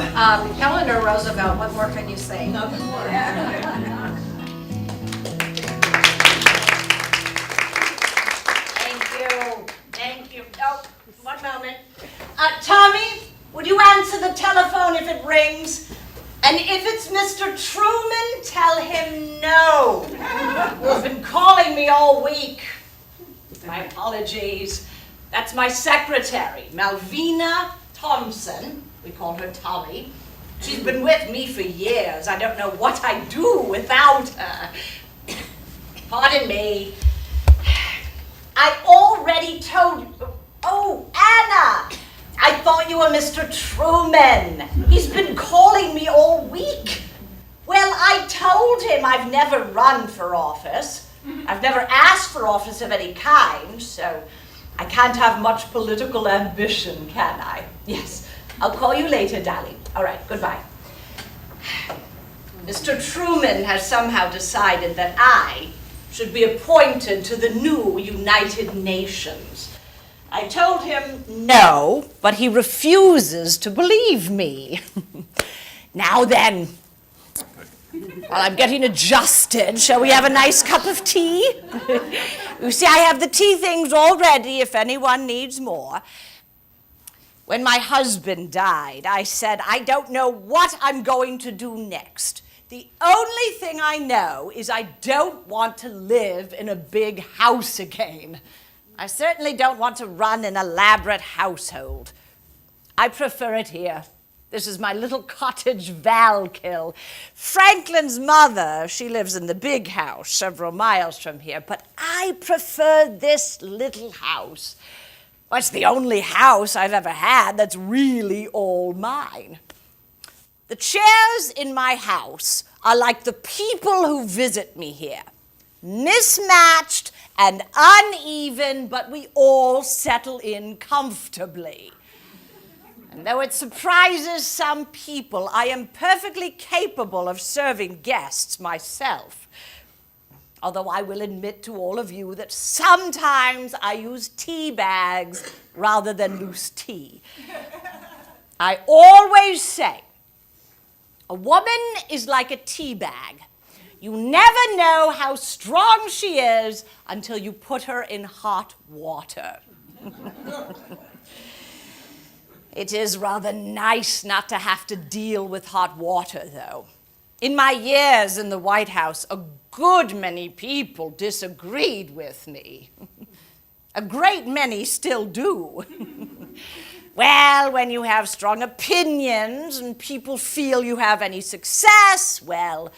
Eleanor Roosevelt, what more can you say? Nothing more. Thank you. Oh, one moment. Tommy, would you answer the telephone if it rings? And if it's Mr. Truman, tell him no. You've been calling me all week. My apologies. That's my secretary, Malvina Thompson. We call her Tommy. She's been with me for years. I don't know what I'd do without her. Pardon me. I already told you. Oh, Anna! I thought you were Mr. Truman. He's been calling me all week. Well, I told him I've never run for office. I've never asked for office of any kind, so I can't have much political ambition, can I? Yes, I'll call you later, darling. All right, goodbye. Mr. Truman has somehow decided that I should be appointed to the new United Nations. I told him no, but he refuses to believe me. Now then, while I'm getting adjusted, shall we have a nice cup of tea? You see, I have the tea things all ready if anyone needs more. When my husband died, I said, I don't know what I'm going to do next. The only thing I know is I don't want to live in a big house again. I certainly don't want to run an elaborate household. I prefer it here. This is my little cottage Valkill. Franklin's mother, she lives in the big house several miles from here, but I prefer this little house. Well, it's the only house I've ever had that's really all mine. The chairs in my house are like the people who visit me here. Mismatched and uneven, but we all settle in comfortably. And though it surprises some people, I am perfectly capable of serving guests myself. Although I will admit to all of you that sometimes I use tea bags rather than loose tea. I always say, a woman is like a tea bag. You never know how strong she is until you put her in hot water. It is rather nice not to have to deal with hot water, though. In my years in the White House, a good many people disagreed with me. A great many still do. Well, when you have strong opinions and people feel you have any success, well,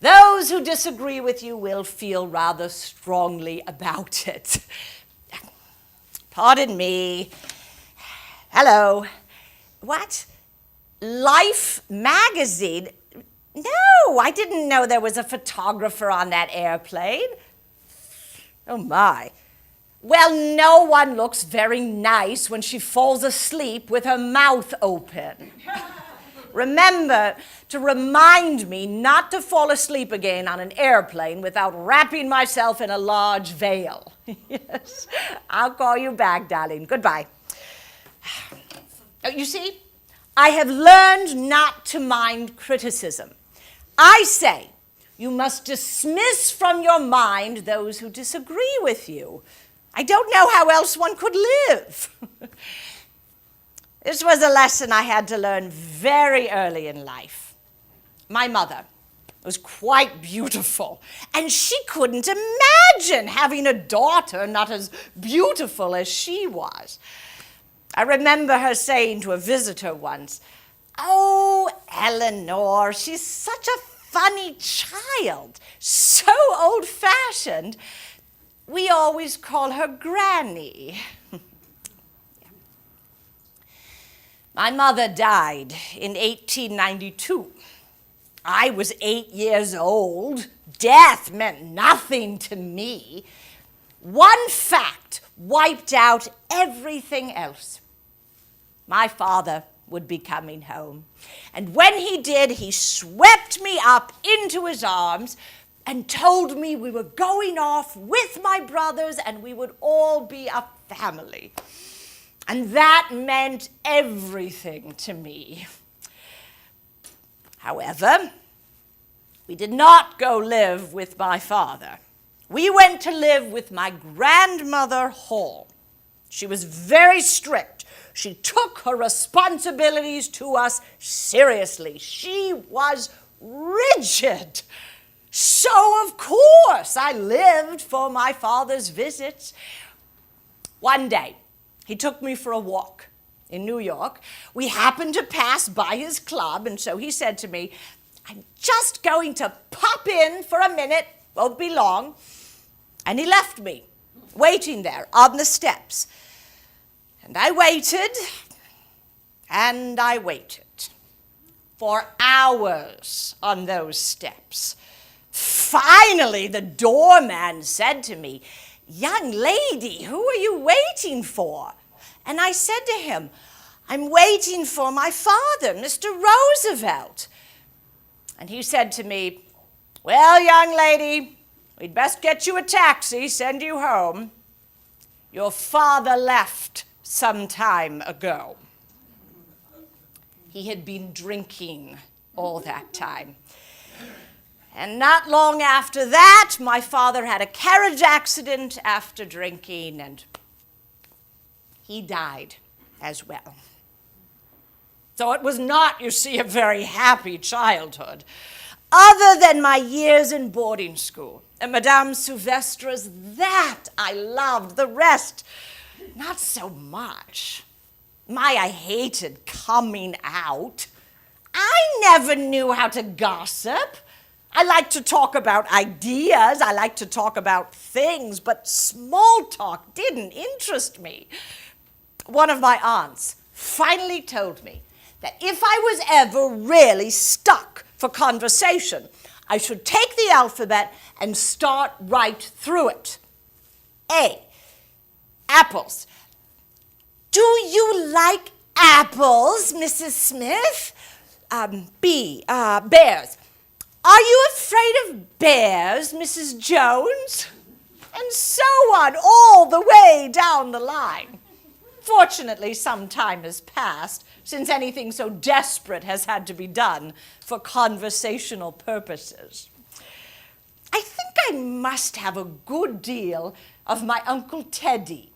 those who disagree with you will feel rather strongly about it. Pardon me. Hello. What? Life magazine? No, I didn't know there was a photographer on that airplane. Oh, my. Well, no one looks very nice when she falls asleep with her mouth open. Remember to remind me not to fall asleep again on an airplane without wrapping myself in a large veil. Yes, I'll call you back, darling. Goodbye. You see, I have learned not to mind criticism. I say you must dismiss from your mind those who disagree with you. I don't know how else one could live. This was a lesson I had to learn very early in life. My mother was quite beautiful, and she couldn't imagine having a daughter not as beautiful as she was. I remember her saying to a visitor once, "Oh, Eleanor, she's such a funny child, so old-fashioned. We always call her Granny." My mother died in 1892. I was 8 years old. Death meant nothing to me. One fact wiped out everything else. My father would be coming home. And when he did, he swept me up into his arms and told me we were going off with my brothers and we would all be a family. And that meant everything to me. However, we did not go live with my father. We went to live with my grandmother Hall. She was very strict. She took her responsibilities to us seriously. She was rigid. So, of course, I lived for my father's visits. One day, he took me for a walk in New York. We happened to pass by his club, and so he said to me, "I'm just going to pop in for a minute, won't be long." And he left me waiting there on the steps. And I waited, and I waited for hours on those steps. Finally, the doorman said to me, "Young lady, who are you waiting for?" And I said to him, "I'm waiting for my father, Mr. Roosevelt." And he said to me, "Well, young lady, we'd best get you a taxi, send you home. Your father left some time ago." He had been drinking all that time. And not long after that, my father had a carriage accident after drinking, and he died as well. So it was not, you see, a very happy childhood, other than my years in boarding school at Madame Sylvester's. That I loved. The rest, not so much. I hated coming out. I never knew how to gossip. I like to talk about ideas, I like to talk about things, but small talk didn't interest me. One of my aunts finally told me that if I was ever really stuck for conversation, I should take the alphabet and start right through it. A, apples. "Do you like apples, Mrs. Smith?" B, bears. "Are you afraid of bears, Mrs. Jones?" And so on, all the way down the line. Fortunately, some time has passed since anything so desperate has had to be done for conversational purposes. I think I must have a good deal of my Uncle Teddy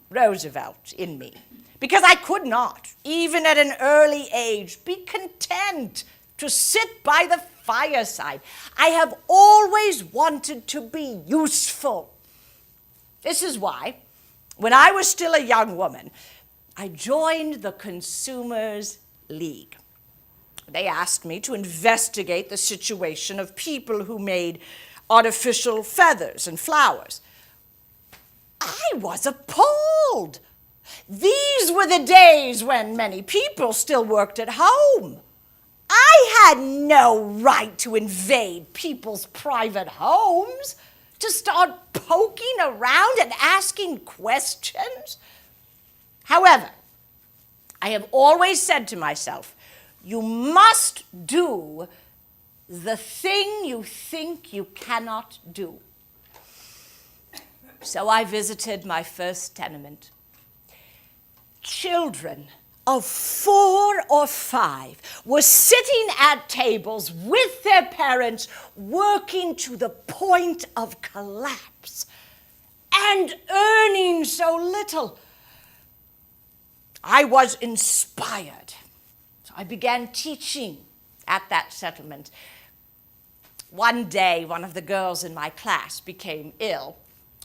Roosevelt in me, because I could not, even at an early age, be content to sit by the fireside. I have always wanted to be useful. This is why, when I was still a young woman, I joined the Consumers League. They asked me to investigate the situation of people who made artificial feathers and flowers. I was appalled. These were the days when many people still worked at home. I had no right to invade people's private homes, to start poking around and asking questions. However, I have always said to myself, you must do the thing you think you cannot do. So I visited my first tenement. Children of 4 or 5 were sitting at tables with their parents, working to the point of collapse and earning so little. I was inspired. So I began teaching at that settlement. One day, one of the girls in my class became ill.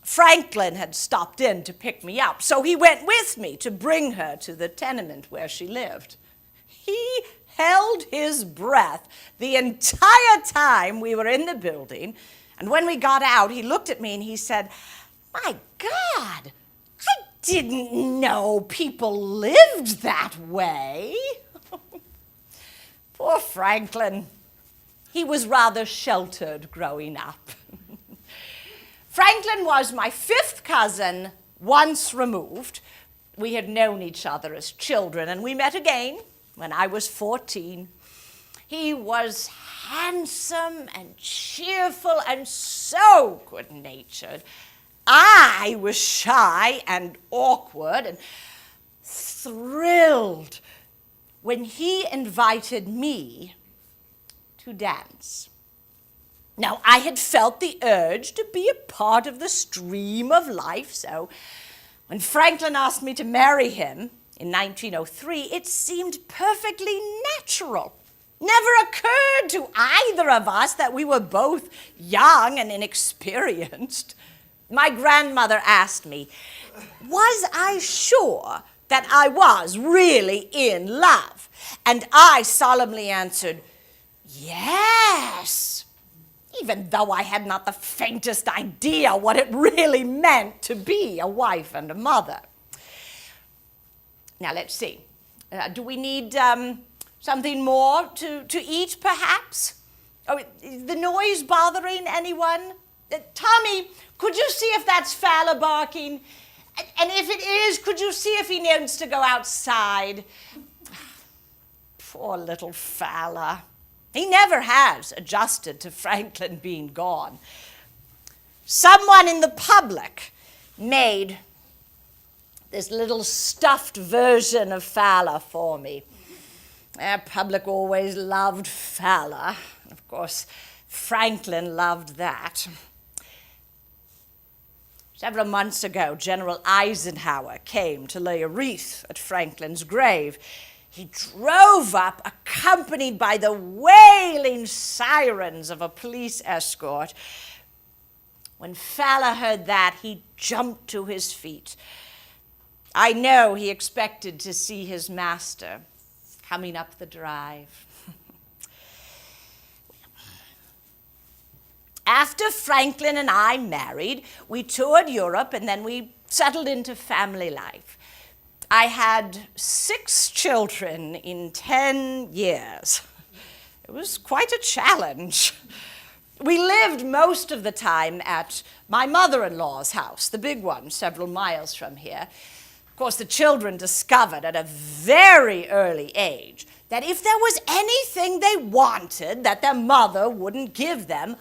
Franklin had stopped in to pick me up, so he went with me to bring her to the tenement where she lived. He held his breath the entire time we were in the building, and when we got out, he looked at me and he said, "My God, I didn't know people lived that way." Poor Franklin. He was rather sheltered growing up. Franklin was my 5th cousin, once removed. We had known each other as children, and we met again when I was 14. He was handsome and cheerful and so good-natured. I was shy and awkward and thrilled when he invited me to dance. Now, I had felt the urge to be a part of the stream of life, so when Franklin asked me to marry him in 1903, it seemed perfectly natural. Never occurred to either of us that we were both young and inexperienced. My grandmother asked me, was I sure that I was really in love? And I solemnly answered, yes, even though I had not the faintest idea what it really meant to be a wife and a mother. Now, let's see. Do we need something more to eat, perhaps? Oh, is the noise bothering anyone? Tommy, could you see if that's Fowler barking? And if it is, could you see if he needs to go outside? Poor little Fowler. He never has adjusted to Franklin being gone. Someone in the public made this little stuffed version of Fowler for me. The public always loved Fowler. Of course, Franklin loved that. Several months ago, General Eisenhower came to lay a wreath at Franklin's grave. He drove up, accompanied by the wailing sirens of a police escort. When Fowler heard that, he jumped to his feet. I know he expected to see his master coming up the drive. After Franklin and I married, we toured Europe and then we settled into family life. I had 6 children in 10 years. It was quite a challenge. We lived most of the time at my mother-in-law's house, the big one, several miles from here. Of course, the children discovered at a very early age that if there was anything they wanted that their mother wouldn't give them,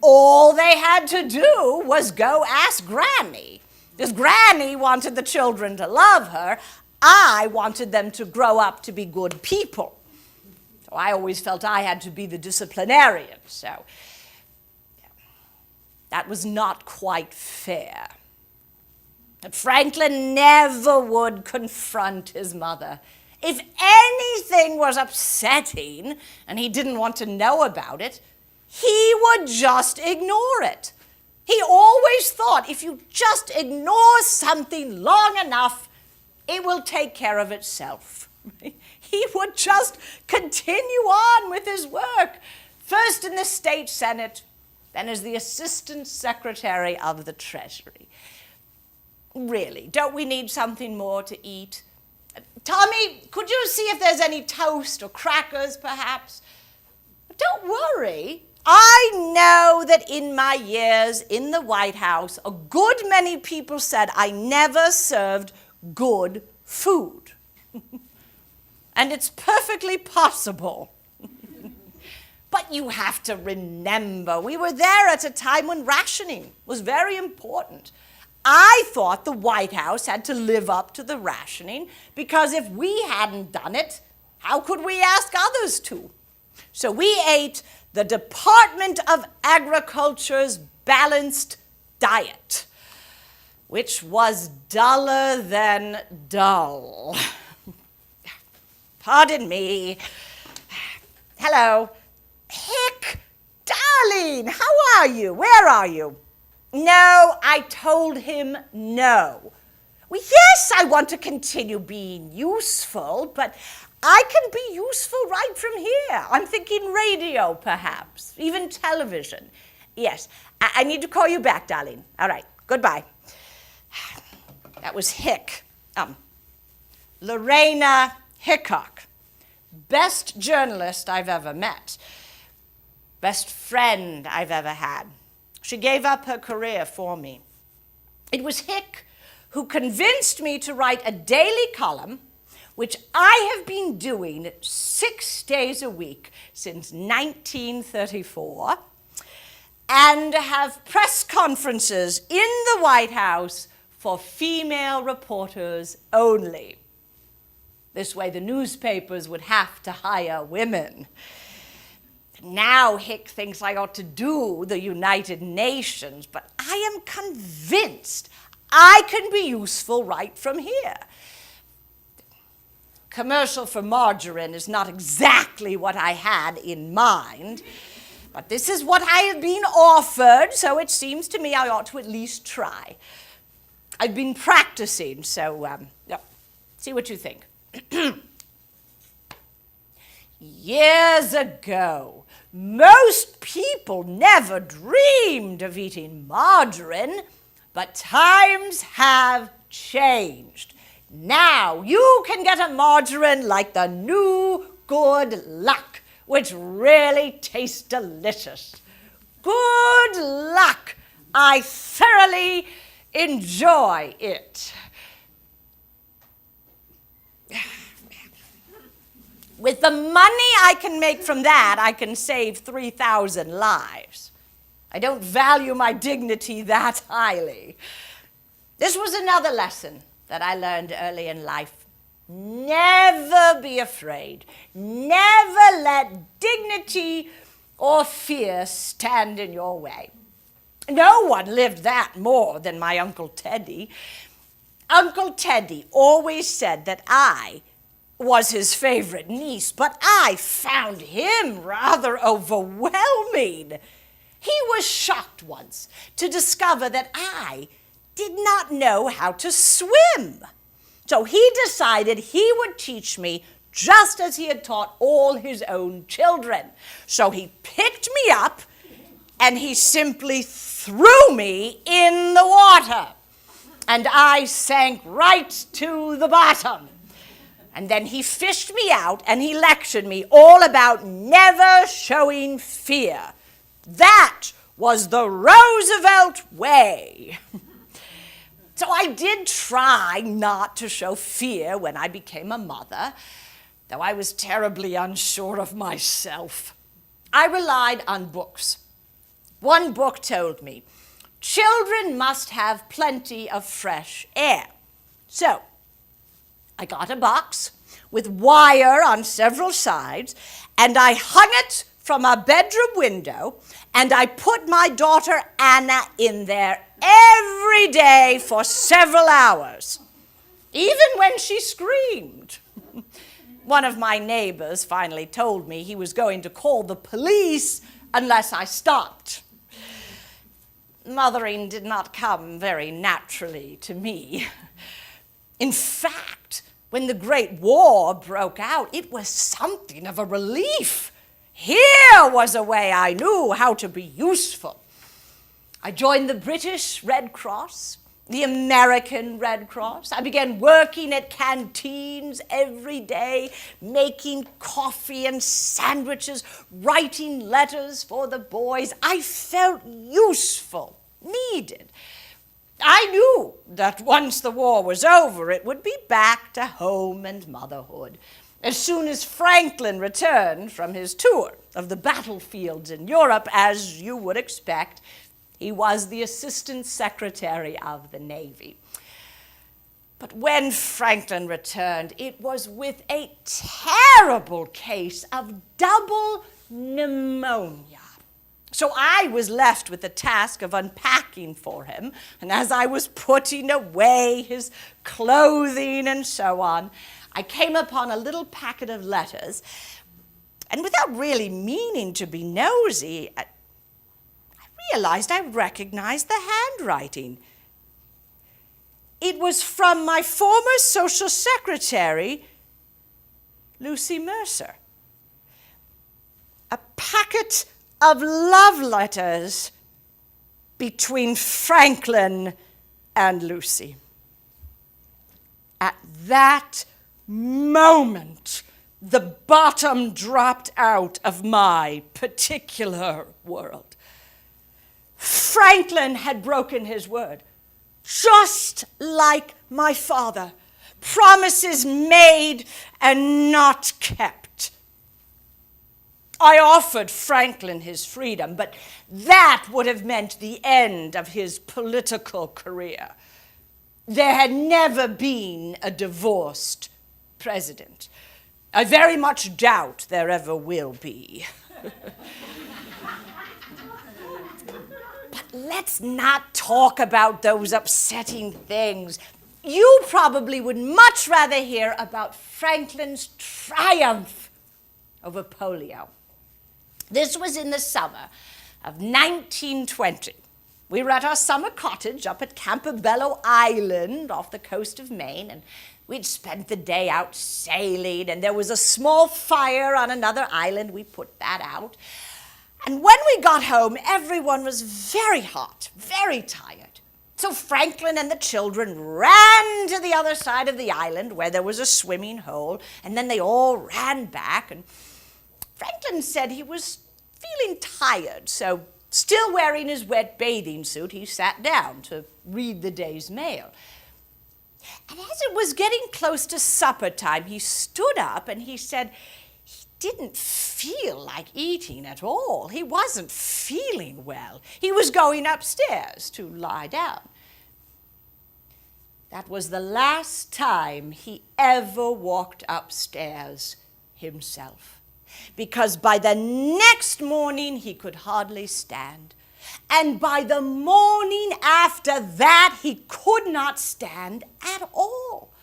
all they had to do was go ask Granny. Because Granny wanted the children to love her. I wanted them to grow up to be good people. So I always felt I had to be the disciplinarian. So that was not quite fair. But Franklin never would confront his mother. If anything was upsetting and he didn't want to know about it, he would just ignore it. He always thought if you just ignore something long enough, it will take care of itself. He would just continue on with his work, first in the state senate, then as the assistant secretary of the Treasury. Really, don't we need something more to eat? Tommy, could you see if there's any toast or crackers, perhaps? Don't worry. I know that in my years in the White House, a good many people said I never served good food. And it's perfectly possible. But you have to remember, we were there at a time when rationing was very important. I thought the White House had to live up to the rationing because if we hadn't done it, how could we ask others to? So we ate the Department of Agriculture's balanced diet, which was duller than dull. Pardon me. Hello. Hick, darling, how are you? Where are you? No, I told him no. Well, yes, I want to continue being useful, but I can be useful right from here. I'm thinking radio, perhaps, even television. Yes, I need to call you back, darling. All right, goodbye. That was Hick. Lorena Hickok, best journalist I've ever met, best friend I've ever had. She gave up her career for me. It was Hick who convinced me to write a daily column, which I have been doing 6 days a week since 1934, and have press conferences in the White House for female reporters only. This way the newspapers would have to hire women. Now Hick thinks I ought to do the United Nations, but I am convinced I can be useful right from here. Commercial for margarine is not exactly what I had in mind, but this is what I have been offered, so it seems to me I ought to at least try. I've been practicing, so see what you think. Years ago, most people never dreamed of eating margarine, but times have changed. Now you can get a margarine like the new Good Luck, which really tastes delicious. Good Luck! I thoroughly enjoy it. With the money I can make from that, I can save 3,000 lives. I don't value my dignity that highly. This was another lesson that I learned early in life. Never be afraid. Never let dignity or fear stand in your way. No one lived that more than my Uncle Teddy. Uncle Teddy always said that I was his favorite niece, but I found him rather overwhelming. He was shocked once to discover that I did not know how to swim. So he decided he would teach me just as he had taught all his own children. So he picked me up and he simply threw me in the water. And I sank right to the bottom. And then he fished me out and he lectured me all about never showing fear. That was the Roosevelt way. So I did try not to show fear when I became a mother, though I was terribly unsure of myself. I relied on books. One book told me, children must have plenty of fresh air. So I got a box with wire on several sides, and I hung it from a bedroom window, and I put my daughter Anna in there every day for several hours, even when she screamed. One of my neighbors finally told me he was going to call the police unless I stopped. Mothering did not come very naturally to me. In fact, when the Great War broke out, it was something of a relief. Here was a way I knew how to be useful. I joined the British Red Cross, the American Red Cross. I began working at canteens every day, making coffee and sandwiches, writing letters for the boys. I felt useful, needed. I knew that once the war was over, it would be back to home and motherhood. As soon as Franklin returned from his tour of the battlefields in Europe, as you would expect, he was the Assistant Secretary of the Navy. But when Franklin returned, it was with a terrible case of double pneumonia. So I was left with the task of unpacking for him, and as I was putting away his clothing and so on, I came upon a little packet of letters, and without really meaning to be nosy, I realized I recognized the handwriting. It was from my former social secretary, Lucy Mercer. A packet of love letters between Franklin and Lucy. At that moment, the bottom dropped out of my particular world. Franklin had broken his word, just like my father. Promises made and not kept. I offered Franklin his freedom, but that would have meant the end of his political career. There had never been a divorced president. I very much doubt there ever will be. But let's not talk about those upsetting things. You probably would much rather hear about Franklin's triumph over polio. This was in the summer of 1920. We were at our summer cottage up at Campobello Island off the coast of Maine, and we'd spent the day out sailing, and there was a small fire on another island. We put that out. And when we got home, everyone was very hot, very tired. So Franklin and the children ran to the other side of the island where there was a swimming hole, and then they all ran back, and Franklin said he was feeling tired, so still wearing his wet bathing suit, he sat down to read the day's mail. And as it was getting close to supper time, he stood up and he said he didn't feel like eating at all. He wasn't feeling well. He was going upstairs to lie down. That was the last time he ever walked upstairs himself, because by the next morning he could hardly stand. And by the morning after that, he could not stand at all.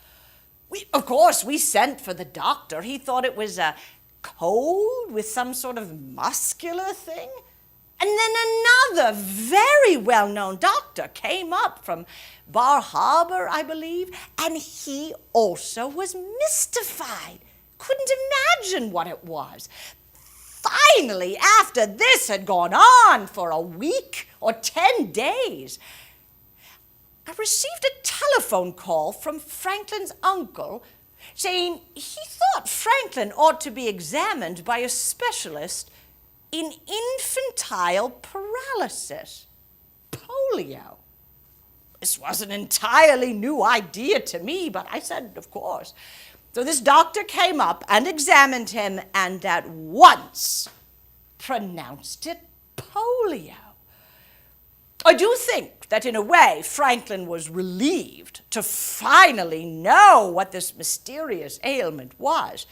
Of course, we sent for the doctor. He thought it was a cold with some sort of muscular thing. And then another very well-known doctor came up from Bar Harbor, I believe, and he also was mystified. Couldn't imagine what it was. Finally, after this had gone on for a week or 10 days, I received a telephone call from Franklin's uncle saying he thought Franklin ought to be examined by a specialist in infantile paralysis, polio. This was an entirely new idea to me, but I said, of course. So this doctor came up and examined him and at once pronounced it polio. I do think that in a way Franklin was relieved to finally know what this mysterious ailment was,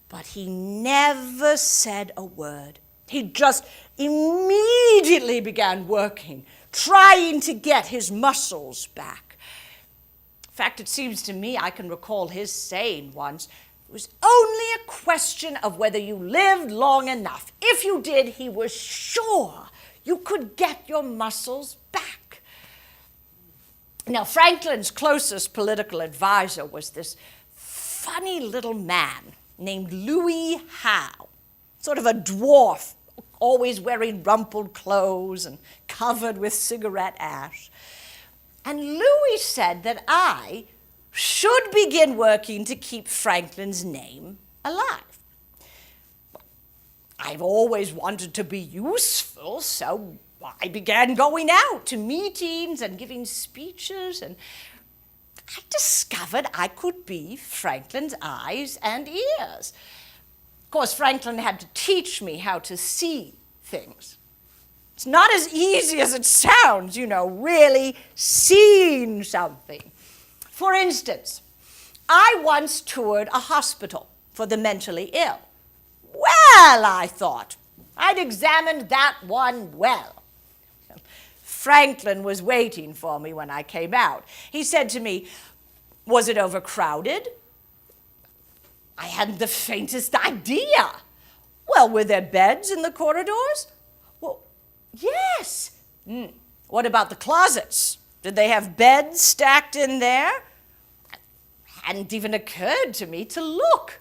but he never said a word. He just immediately began working, trying to get his muscles back. In fact, it seems to me I can recall his saying once, it was only a question of whether you lived long enough. If you did, he was sure you could get your muscles back. Now, Franklin's closest political advisor was this funny little man named Louis Howe, sort of a dwarf, always wearing rumpled clothes and covered with cigarette ash. And Louis said that I should begin working to keep Franklin's name alive. I've always wanted to be useful, so I began going out to meetings and giving speeches, and I discovered I could be Franklin's eyes and ears. Of course, Franklin had to teach me how to see things. It's not as easy as it sounds, really seeing something. For instance, I once toured a hospital for the mentally ill. Well, I thought, I'd examined that one well. Franklin was waiting for me when I came out. He said to me, "Was it overcrowded?" I hadn't the faintest idea. Well, were there beds in the corridors? Well, yes. What about the closets? Did they have beds stacked in there? It hadn't even occurred to me to look.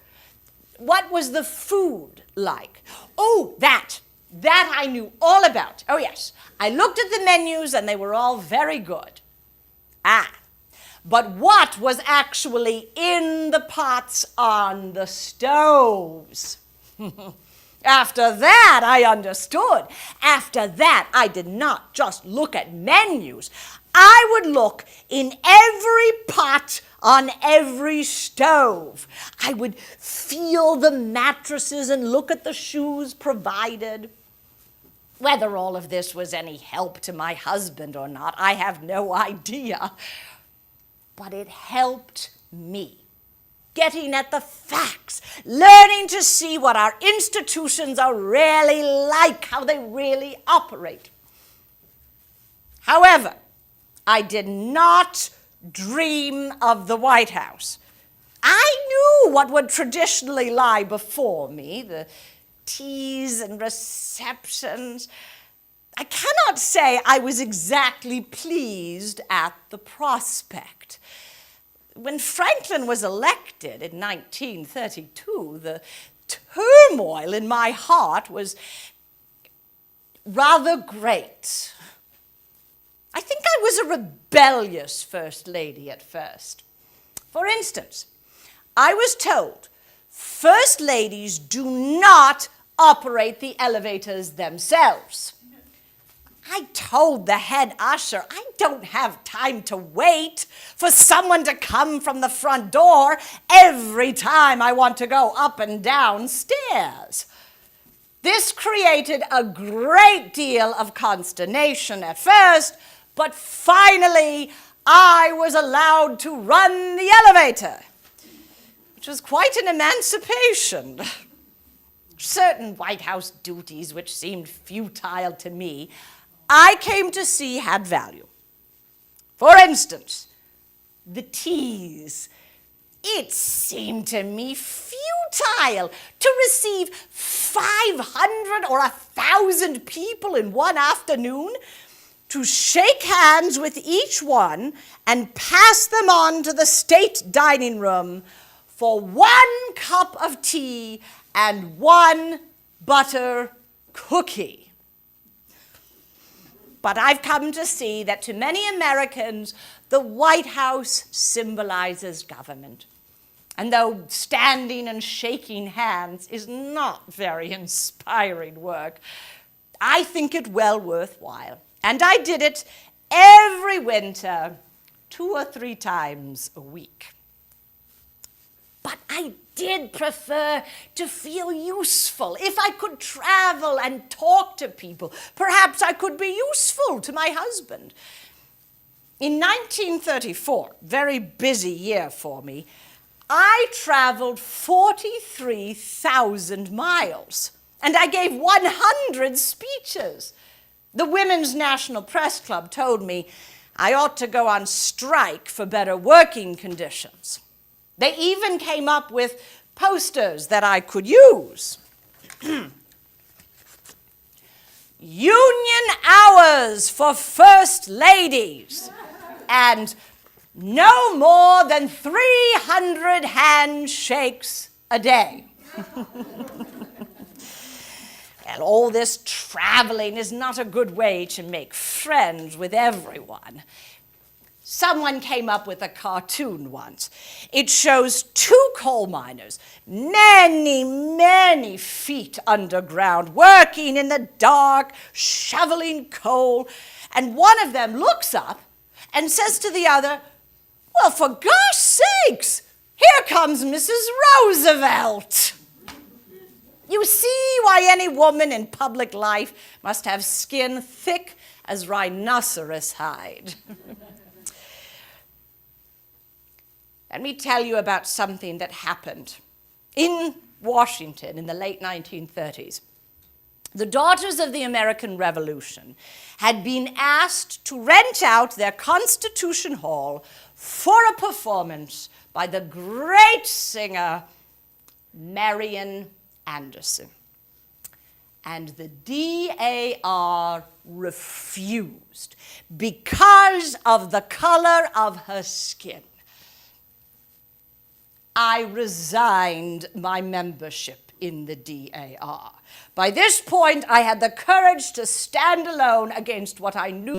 What was the food like? Oh, that I knew all about. Oh, yes. I looked at the menus and they were all very good. But what was actually in the pots on the stoves? After that, I understood. After that, I did not just look at menus. I would look in every pot on every stove. I would feel the mattresses and look at the shoes provided. Whether all of this was any help to my husband or not, I have no idea. But it helped me. getting at the facts, learning to see what our institutions are really like, how they really operate. However, I did not dream of the White House. I knew what would traditionally lie before me, the teas and receptions. I cannot say I was exactly pleased at the prospect. When Franklin was elected in 1932, the turmoil in my heart was rather great. I think I was a rebellious First Lady at first. For instance, I was told First Ladies do not operate the elevators themselves. I told the head usher, I don't have time to wait for someone to come from the front door every time I want to go up and down stairs. This created a great deal of consternation at first, but finally I was allowed to run the elevator, which was quite an emancipation. Certain White House duties which seemed futile to me, I came to see had value. For instance, the teas. It seemed to me futile to receive 500 or 1,000 people in one afternoon, to shake hands with each one and pass them on to the state dining room for 1 cup of tea and 1 butter cookie. But I've come to see that to many Americans, the White House symbolizes government. And though standing and shaking hands is not very inspiring work, I think it well worthwhile. And I did it every winter, 2 or 3 times a week. But I did prefer to feel useful. If I could travel and talk to people, perhaps I could be useful to my husband. In 1934, very busy year for me, I traveled 43,000 miles, and I gave 100 speeches. The Women's National Press Club told me I ought to go on strike for better working conditions. They even came up with posters that I could use. Union hours for First Ladies, and no more than 300 handshakes a day. And all this traveling is not a good way to make friends with everyone. Someone came up with a cartoon once. It shows 2 coal miners, many, many feet underground, working in the dark, shoveling coal, and one of them looks up and says to the other, "Well, for gosh sakes, here comes Mrs. Roosevelt." You see why any woman in public life must have skin thick as rhinoceros hide. Let me tell you about something that happened in Washington in the late 1930s. The Daughters of the American Revolution had been asked to rent out their Constitution Hall for a performance by the great singer Marian Anderson. And the DAR refused because of the color of her skin. I resigned my membership in the DAR. By this point, I had the courage to stand alone against what I knew